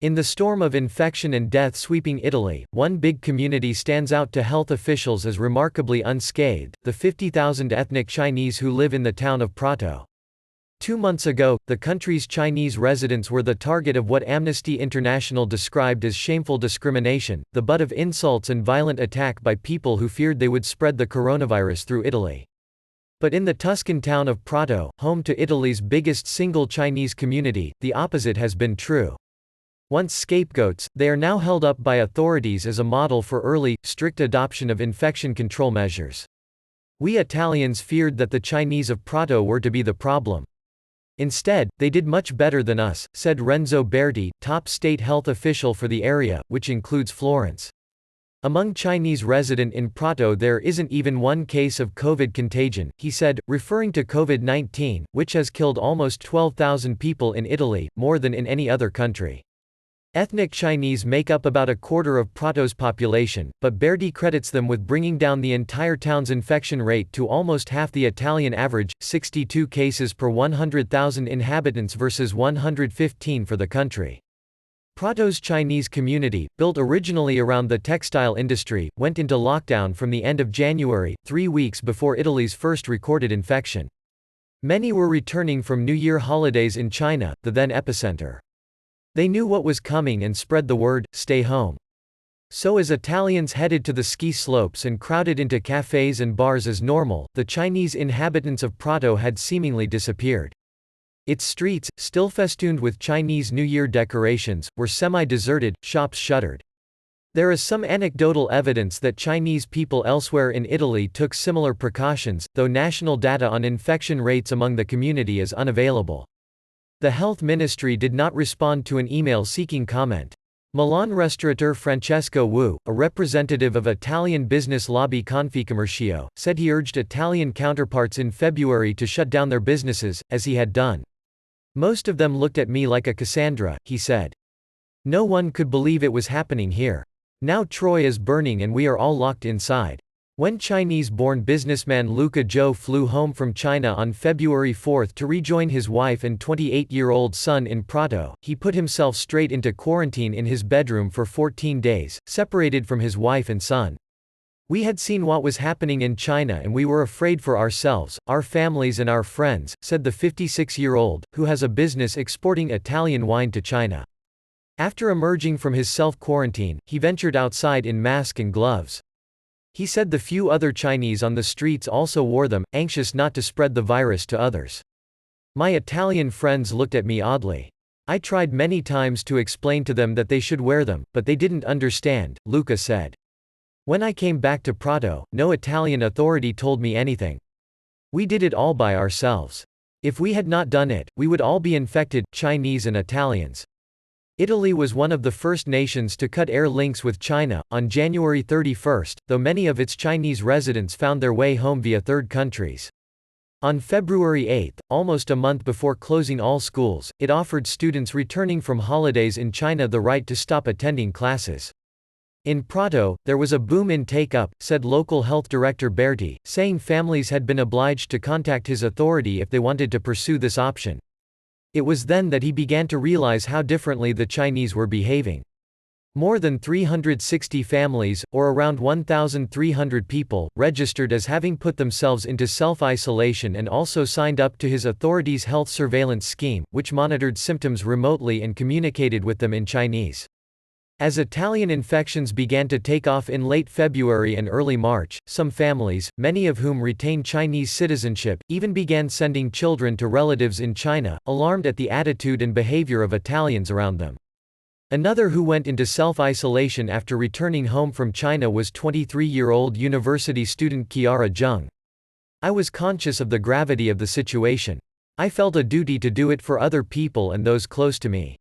In the storm of infection and death sweeping Italy, one big community stands out to health officials as remarkably unscathed: the 50,000 ethnic Chinese who live in the town of Prato. 2 months ago, the country's Chinese residents were the target of what Amnesty International described as shameful discrimination, the butt of insults and violent attack by people who feared they would spread the coronavirus through Italy. But in the Tuscan town of Prato, home to Italy's biggest single Chinese community, the opposite has been true. Once scapegoats, they are now held up by authorities as a model for early, strict adoption of infection control measures. We Italians feared that the Chinese of Prato were to be the problem. Instead, they did much better than us, said Renzo Berti, top state health official for the area, which includes Florence. Among Chinese resident in Prato there isn't even one case of COVID contagion, he said, referring to COVID-19, which has killed almost 12,000 people in Italy, more than in any other country. Ethnic Chinese make up about a quarter of Prato's population, but Berti credits them with bringing down the entire town's infection rate to almost half the Italian average, 62 cases per 100,000 inhabitants versus 115 for the country. Prato's Chinese community, built originally around the textile industry, went into lockdown from the end of January, 3 weeks before Italy's first recorded infection. Many were returning from New Year holidays in China, the then epicenter. They knew what was coming and spread the word, stay home. So as Italians headed to the ski slopes and crowded into cafes and bars as normal, the Chinese inhabitants of Prato had seemingly disappeared. Its streets, still festooned with Chinese New Year decorations, were semi-deserted, shops shuttered. There is some anecdotal evidence that Chinese people elsewhere in Italy took similar precautions, though national data on infection rates among the community is unavailable. The health ministry did not respond to an email seeking comment. Milan restaurateur Francesco Wu, a representative of Italian business lobby Confcommercio, said he urged Italian counterparts in February to shut down their businesses, as he had done. Most of them looked at me like a Cassandra, he said. No one could believe it was happening here. Now Troy is burning and we are all locked inside. When Chinese-born businessman Luca Zhou flew home from China on February 4 to rejoin his wife and 28-year-old son in Prato, he put himself straight into quarantine in his bedroom for 14 days, separated from his wife and son. We had seen what was happening in China and we were afraid for ourselves, our families and our friends, said the 56-year-old, who has a business exporting Italian wine to China. After emerging from his self-quarantine, he ventured outside in mask and gloves. He said the few other Chinese on the streets also wore them, anxious not to spread the virus to others. My Italian friends looked at me oddly. I tried many times to explain to them that they should wear them, but they didn't understand, Luca said. When I came back to Prato, no Italian authority told me anything. We did it all by ourselves. If we had not done it, we would all be infected, Chinese and Italians. Italy was one of the first nations to cut air links with China, on January 31, though many of its Chinese residents found their way home via third countries. On February 8, almost a month before closing all schools, it offered students returning from holidays in China the right to stop attending classes. In Prato, there was a boom in take-up, said local health director Berti, saying families had been obliged to contact his authority if they wanted to pursue this option. It was then that he began to realize how differently the Chinese were behaving. More than 360 families, or around 1,300 people, registered as having put themselves into self-isolation and also signed up to his authority's health surveillance scheme, which monitored symptoms remotely and communicated with them in Chinese. As Italian infections began to take off in late February and early March, some families, many of whom retained Chinese citizenship, even began sending children to relatives in China, alarmed at the attitude and behavior of Italians around them. Another who went into self-isolation after returning home from China was 23-year-old university student Chiara Zheng. I was conscious of the gravity of the situation. I felt a duty to do it for other people and those close to me.